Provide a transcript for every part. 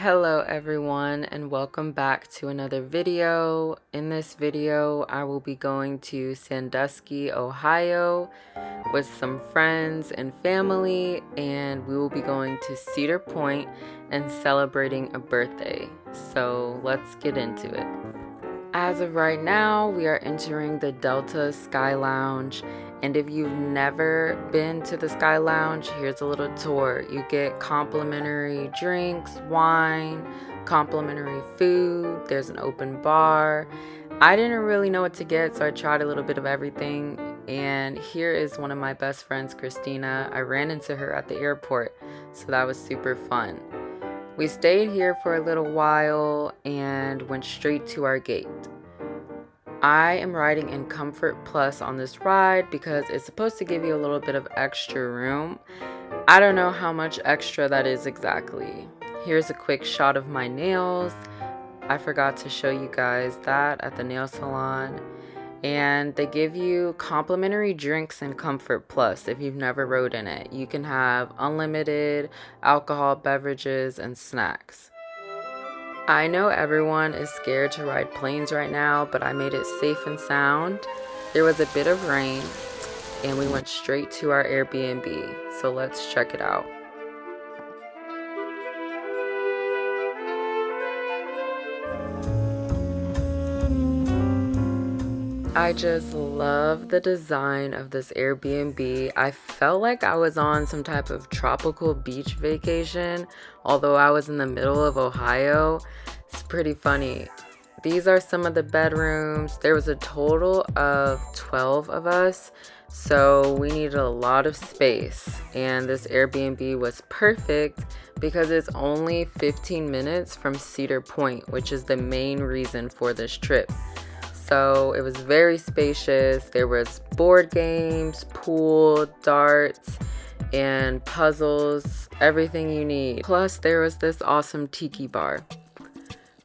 Hello everyone and welcome back to another video. In this video I will be going to Sandusky, Ohio with some friends and family, and we will be going to Cedar Point and celebrating a birthday. So let's get into it. As of right now, we are entering the Delta Sky Lounge, and if you've never been to the Sky Lounge, here's a little tour. You get complimentary drinks, wine, complimentary food, there's an open bar. I didn't really know what to get, so I tried a little bit of everything, and here is one of my best friends, Christina. I ran into her at the airport, so that was super fun. We stayed here for a little while and went straight to our gate. I am riding in Comfort Plus on this ride because it's supposed to give you a little bit of extra room. I don't know how much extra that is exactly. Here's a quick shot of my nails. I forgot to show you guys that at the nail salon. And they give you complimentary drinks in Comfort Plus if you've never rode in it. You can have unlimited alcohol beverages and snacks. I know everyone is scared to ride planes right now, but I made it safe and sound. There was a bit of rain and we went straight to our Airbnb, so let's check it out. I just love the design of this Airbnb. I felt like I was on some type of tropical beach vacation, although I was in the middle of Ohio. It's pretty funny. These are some of the bedrooms. There was a total of 12 of us, so we needed a lot of space. And this Airbnb was perfect because it's only 15 minutes from Cedar Point, which is the main reason for this trip. So it was very spacious. There was board games, pool, darts, and puzzles, everything you need. Plus there was this awesome tiki bar.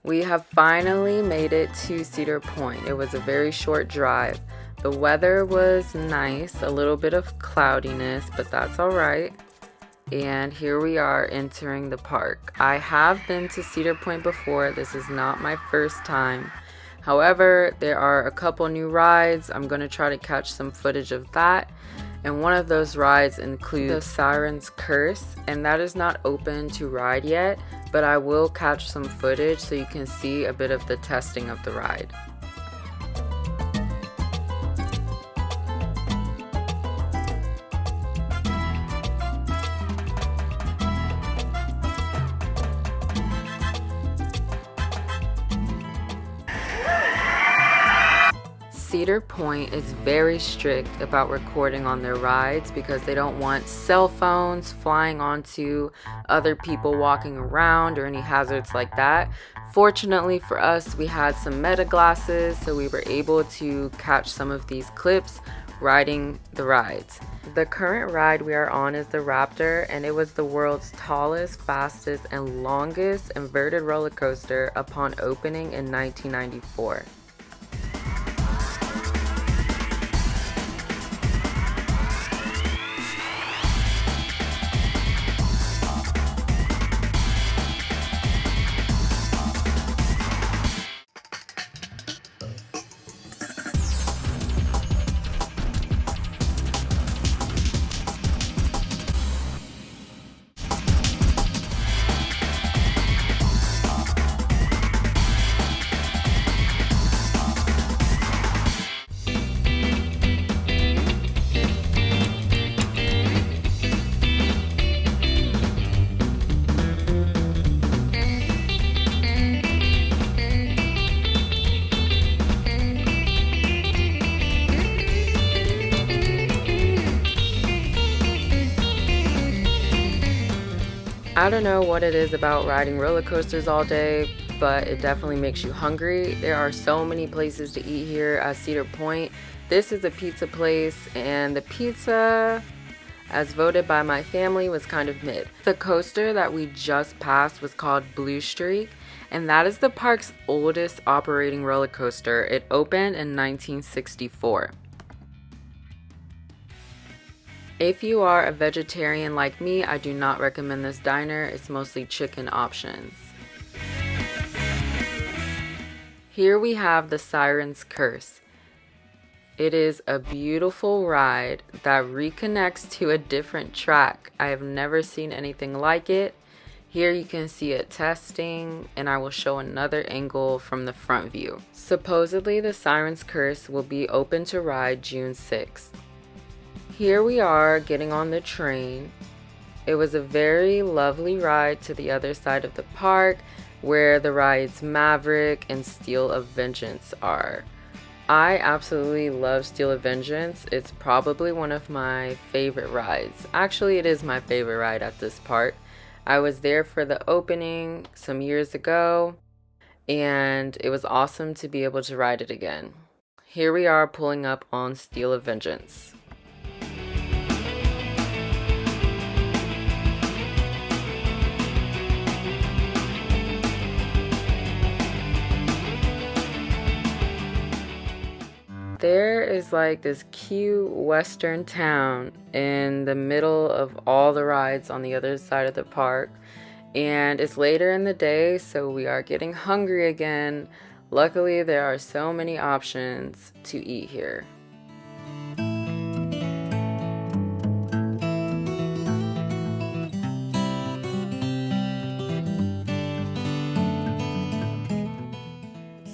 We have finally made it to Cedar Point. It was a very short drive. The weather was nice, a little bit of cloudiness, but that's all right. And here we are entering the park. I have been to Cedar Point before. This is not my first time. However, there are a couple new rides. I'm going to try to catch some footage of that. And one of those rides includes the Sirens Curse, and that is not open to ride yet, but I will catch some footage so you can see a bit of the testing of the ride. Cedar Point is very strict about recording on their rides because they don't want cell phones flying onto other people walking around or any hazards like that. Fortunately for us, we had some meta glasses, so we were able to catch some of these clips riding the rides. The current ride we are on is the Raptor, and it was the world's tallest, fastest, and longest inverted roller coaster upon opening in 1994. I don't know what it is about riding roller coasters all day, but it definitely makes you hungry. There are so many places to eat here at Cedar Point. This is a pizza place, and the pizza, as voted by my family, was kind of mid. The coaster that we just passed was called Blue Streak, and that is the park's oldest operating roller coaster. It opened in 1964. If you are a vegetarian like me, I do not recommend this diner. It's mostly chicken options. Here we have the Sirens Curse. It is a beautiful ride that reconnects to a different track. I have never seen anything like it. Here you can see it testing, and I will show another angle from the front view. Supposedly the Sirens Curse will be open to ride June 6th. Here we are getting on the train. It was a very lovely ride to the other side of the park where the rides Maverick and Steel of Vengeance are. I absolutely love Steel of Vengeance. It's probably one of my favorite rides. Actually, it is my favorite ride at this park. I was there for the opening some years ago, and it was awesome to be able to ride it again. Here we are pulling up on Steel of Vengeance. There is like this cute western town in the middle of all the rides on the other side of the park, and it's later in the day, so we are getting hungry again. Luckily, there are so many options to eat here.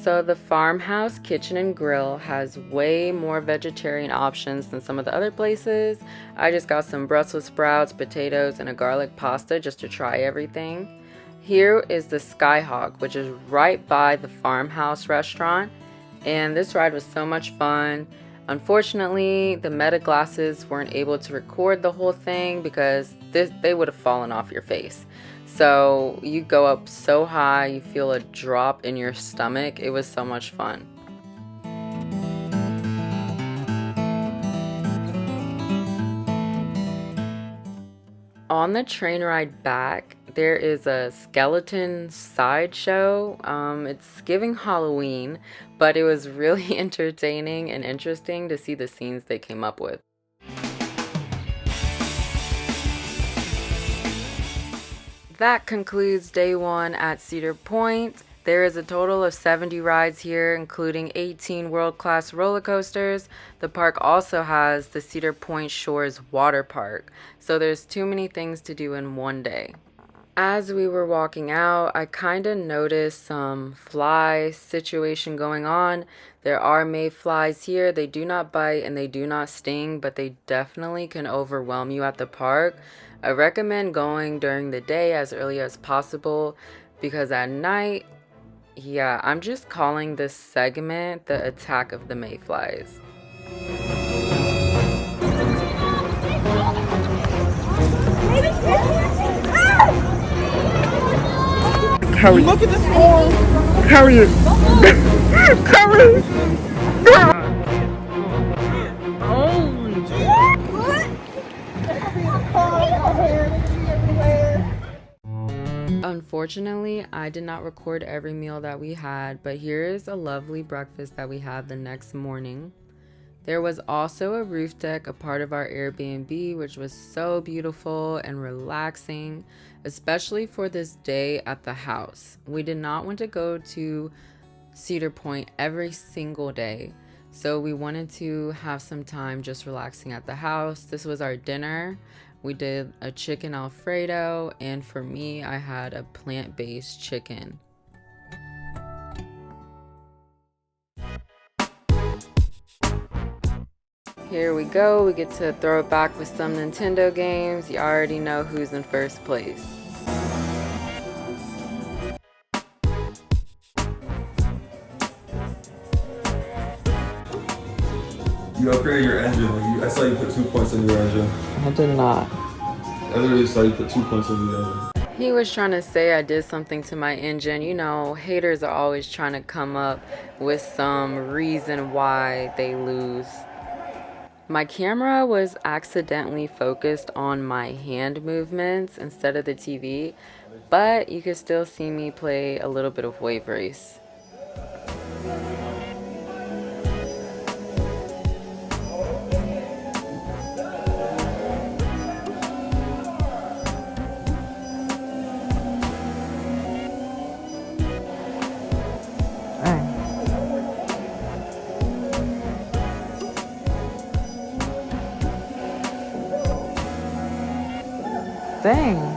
So the Farmhouse Kitchen and Grill has way more vegetarian options than some of the other places. I just got some Brussels sprouts, potatoes, and a garlic pasta just to try everything. Here is the Skyhawk, which is right by the Farmhouse restaurant. And this ride was so much fun. Unfortunately, the Meta glasses weren't able to record the whole thing because they would have fallen off your face. So you go up so high, you feel a drop in your stomach. It was so much fun. On the train ride back, there is a skeleton sideshow. It's giving Halloween, but it was really entertaining and interesting to see the scenes they came up with. That concludes day 1 at Cedar Point. There is a total of 70 rides here, including 18 world-class roller coasters. The park also has the Cedar Point Shores water park, so there's too many things to do in one day. As we were walking out, I kind of noticed some fly situation going on. There are mayflies here. They do not bite and they do not sting, but they definitely can overwhelm you at the park. I recommend going during the day as early as possible because at night, yeah, I'm just calling this segment the attack of the mayflies. Carry. Look at this hole. Carry it. Carry. Unfortunately, I did not record every meal that we had, but here is a lovely breakfast that we had the next morning. There was also a roof deck, a part of our Airbnb, which was so beautiful and relaxing, especially for this day at the house. We did not want to go to Cedar Point every single day, so we wanted to have some time just relaxing at the house. This was our dinner. We did a chicken Alfredo, and for me, I had a plant-based chicken. Here we go. We get to throw it back with some Nintendo games. You already know who's in first place. You upgraded your engine. I saw you put 2 points in your engine. I did not. I literally saw you put 2 points in your engine. He was trying to say I did something to my engine. You know, haters are always trying to come up with some reason why they lose. My camera was accidentally focused on my hand movements instead of the TV, but you can still see me play a little bit of wave race. thing.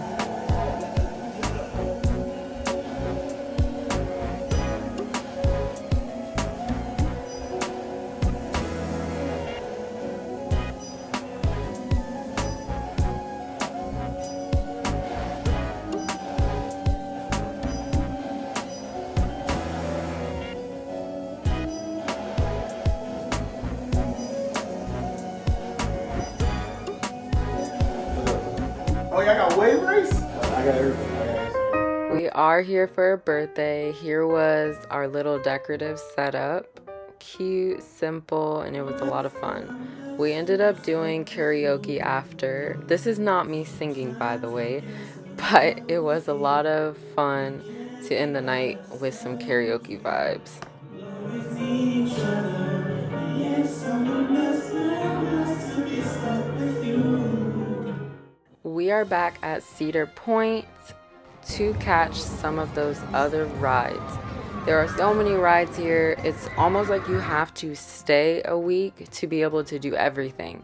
Oh, y'all got wave race? I got everything. We are here for a birthday. Here was our little decorative setup. Cute, simple, and it was a lot of fun. We ended up doing karaoke after. This is not me singing, by the way, but it was a lot of fun to end the night with some karaoke vibes. We are back at Cedar Point to catch some of those other rides. There are so many rides here. It's almost like you have to stay a week to be able to do everything.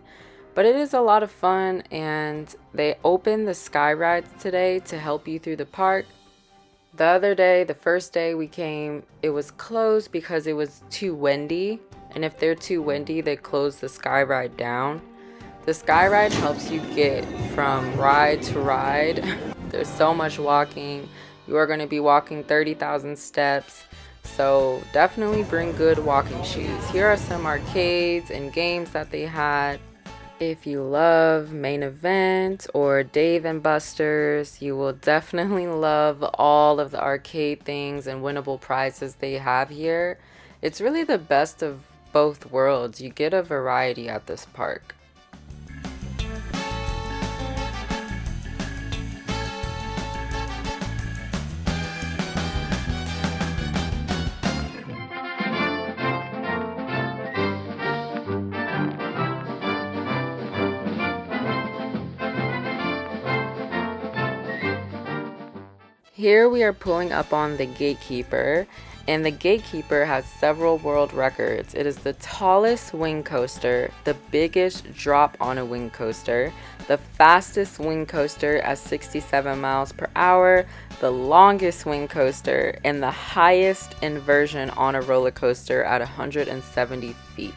But it is a lot of fun, and they opened the sky rides today to help you through the park. The other day, the first day we came, it was closed because it was too windy. And if they're too windy, they close the sky ride down. The sky ride helps you get from ride to ride. There's so much walking. You are going to be walking 30,000 steps. So definitely bring good walking shoes. Here are some arcades and games that they had. If you love Main Event or Dave and Buster's, you will definitely love all of the arcade things and winnable prizes they have here. It's really the best of both worlds. You get a variety at this park. Here we are pulling up on the Gatekeeper, and the Gatekeeper has several world records. It is the tallest wing coaster, the biggest drop on a wing coaster, the fastest wing coaster at 67 miles per hour, the longest wing coaster, and the highest inversion on a roller coaster at 170 feet.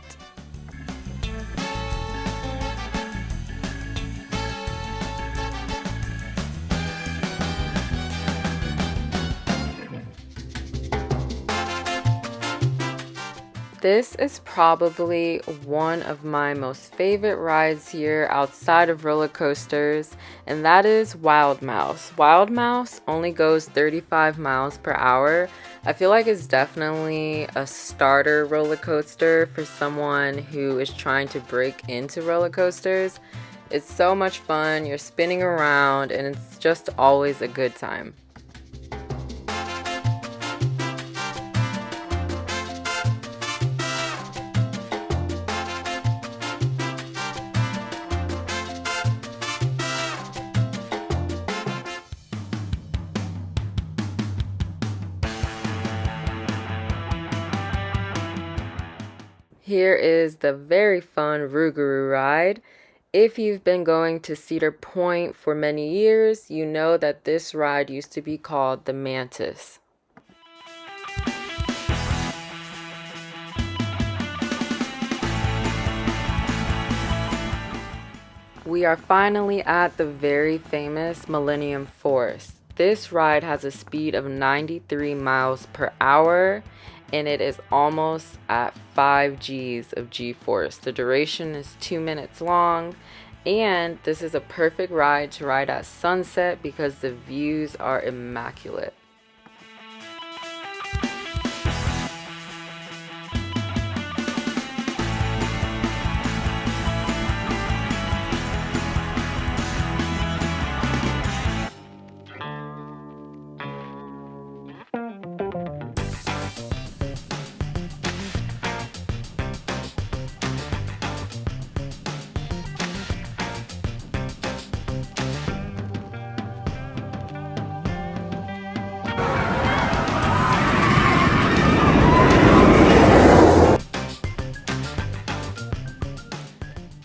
This is probably one of my most favorite rides here outside of roller coasters, and that is Wild Mouse. Wild Mouse only goes 35 miles per hour. I feel like it's definitely a starter roller coaster for someone who is trying to break into roller coasters. It's so much fun. You're spinning around, and it's just always a good time. Here is the very fun Rougarou ride. If you've been going to Cedar Point for many years, you know that this ride used to be called the Mantis. We are finally at the very famous Millennium Force. This ride has a speed of 93 miles per hour, and it is almost at 5 Gs of G-force. The duration is 2 minutes long, and this is a perfect ride to ride at sunset because the views are immaculate.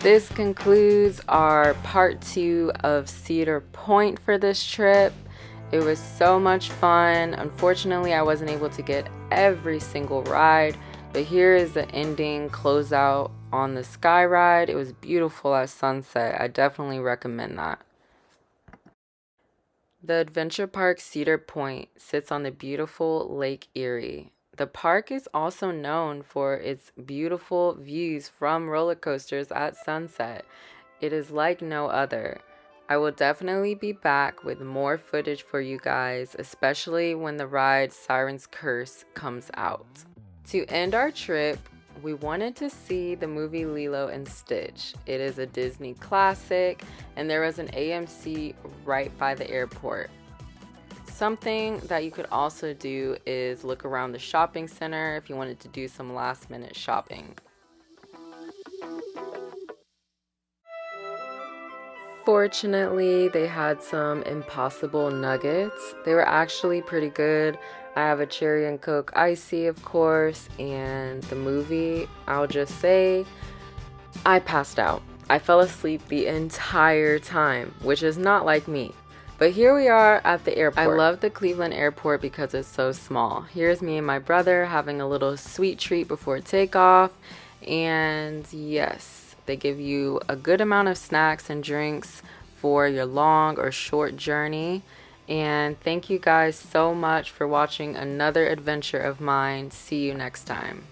This concludes our part 2 of Cedar Point for this trip. It was so much fun. Unfortunately, I wasn't able to get every single ride, but here is the ending closeout on the sky ride. It was beautiful at sunset. I definitely recommend that. The Adventure Park Cedar Point sits on the beautiful Lake Erie. The park is also known for its beautiful views from roller coasters at sunset. It is like no other. I will definitely be back with more footage for you guys, especially when the ride Sirens Curse comes out. To end our trip, we wanted to see the movie Lilo and Stitch. It is a Disney classic, and there was an AMC right by the airport. Something that you could also do is look around the shopping center if you wanted to do some last minute shopping. Fortunately, they had some Impossible nuggets. They were actually pretty good. I have a cherry and Coke icy, of course, and the movie, I'll just say, I passed out. I fell asleep the entire time, which is not like me. But here we are at the airport. I love the Cleveland airport because it's so small. Here's me and my brother having a little sweet treat before takeoff. And yes, they give you a good amount of snacks and drinks for your long or short journey. And thank you guys so much for watching another adventure of mine. See you next time.